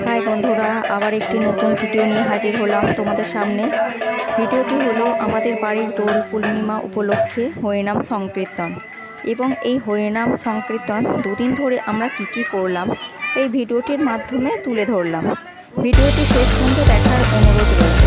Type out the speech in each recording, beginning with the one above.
High বন্ধুরা, আবার একটি নতুন ভিডিও নিয়ে হাজির হলাম তোমাদের সামনে। ভিডিওটি হলো আমাদের বাড়ির দোল পূর্ণিমা উপলক্ষে হরিনাম সংকীর্তন, এবং এই হরিনাম সংকীর্তন দুদিন ধরে আমরা কি করলাম এই ভিডিওটির মাধ্যমে তুলে ধরলাম। ভিডিওটি শেষ পর্যন্ত দেখার অনুরোধ রইল।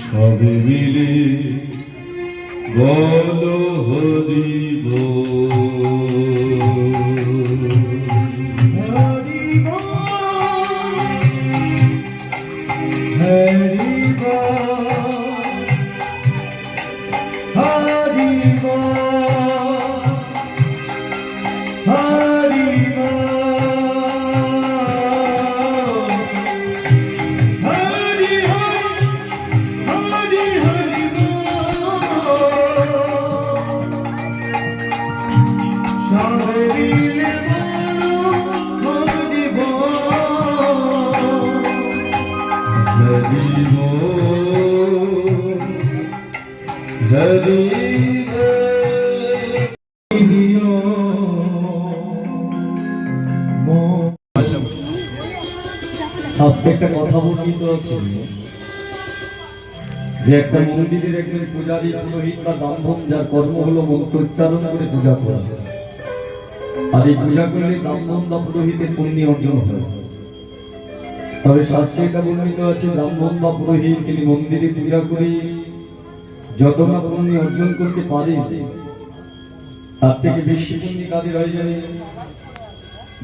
সবে মিলে বলো হরি শাস্ত্রে একটা কথা বর্ণিত আছে যে একটা মন্দিরের একজন পূজারী পুরোহিত বা ব্রাহ্মণ যার কর্ম হলো মন্ত্রোচ্চারণ করে পূজা করা, আর এই পূজা করলে ব্রাহ্মণ বা পুরোহিতের পুণ্য অর্জন হয়। তবে শাস্ত্রে এটা বর্ণিত আছে ব্রাহ্মণ বা পুরোহিত তিনি মন্দিরে পূজা করে যত না পুণ্য অর্জন করতে পারে তার থেকে বেশি পুণ্য কাদের হয়ে যায়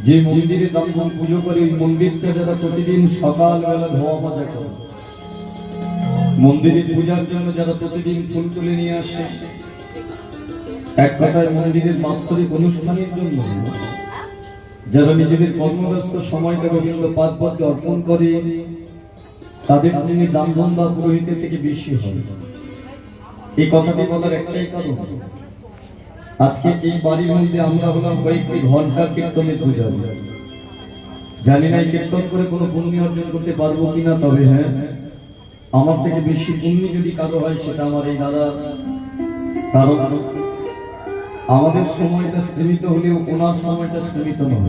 যে মন্দিরে ব্রাহ্মণ পুজো করে ওই মন্দিরটা যারা প্রতিদিন সকালবেলা ধোয়া মাজা করে, মন্দিরের পূজার জন্য যারা প্রতিদিন ফুল তুলে নিয়ে আসে, এক কথায় মন্দিরের বাৎসরিক অনুষ্ঠানের জন্য যারা নিজেদের কর্মব্যস্ত সময়টা রবীন্দ্র পাদপথে অর্পণ করে, তাদের পুণ্য ব্রাহ্মণ বা পুরোহিতের থেকে বেশি হয়। এই কথাটি বলার একটাই কারণ, আজকে এই বাড়ির মধ্যে আমরা হলাম কয়েকটি ঘন্টার কীর্তনের পূজা। জানি না এই কীর্তন করে কোনো পুণ্য অর্জন করতে পারবো কিনা, তবে হ্যাঁ আমার থেকে বেশি পুণ্য যদি কারো হয় সেটা আমার এই দাদা। কারণ আমাদের সময়টা সীমিত হলেও ওনার সময়টা সীমিত নয়।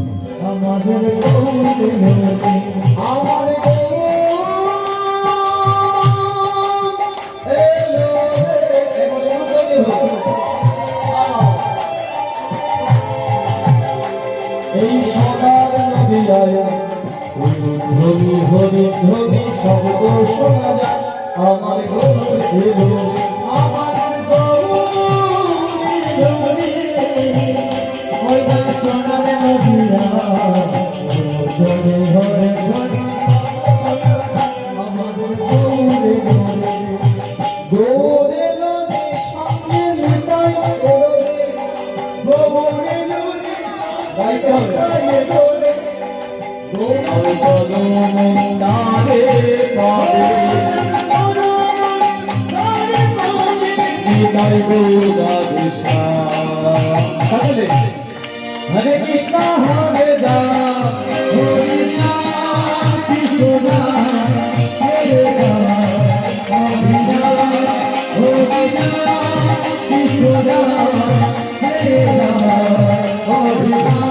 এই সোনার নদীরায় ধ্বনি ধ্বনি ধ্বনি শব্দ শোনা যায় আমার গৌর আমার গৌরী ওই সোনার নদীরায় ধ্বনি ধ্বনি ধ্বনি আমার গৌরে গৌরে গৌরে সামনে নিতাই গৌরে হরে কৃষ্ণ হরে রাম হরে রাম কৃষ্ণ রাম হরে রাম হরে রাম হরে রাম কৃষ্ণ রাম হরে রাম হরে রাম।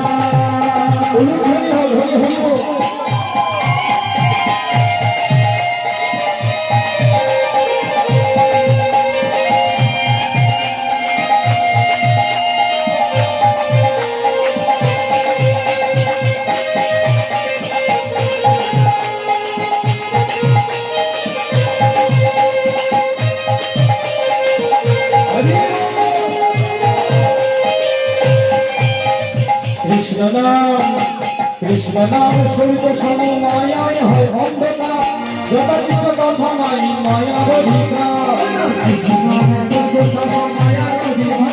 কৃষ্ণ নাম সরিত সম মায়ায় হয় অন্ধকার, যত কৃষ্ণ কথা নাই মায়ার অধিকার। কৃষ্ণ নাম সরিত সম মায়ার অধিকার,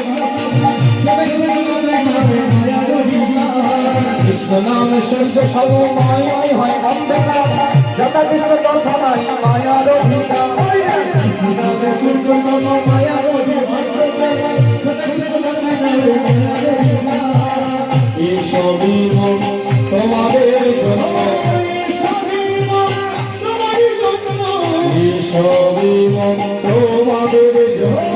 কৃষ্ণ নাম সরিত সম মায়ায় হয় অন্ধকার, যত কৃষ্ণ কথা নাই মায়ার অধিকার। কৃষ্ণ নাম সরিত সম মায়ার অধিকার, সবই মন তোমাদের জন্য, সবই মন তোমাদের জন্য,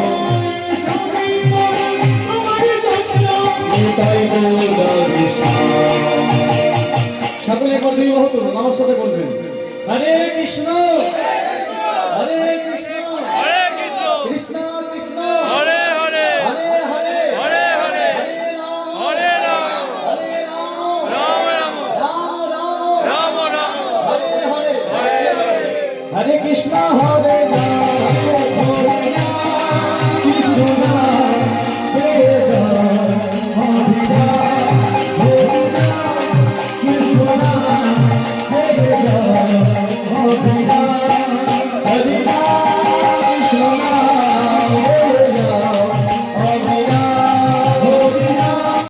সকলে বলবেন, আমার সাথে বলবেন হরে কৃষ্ণ।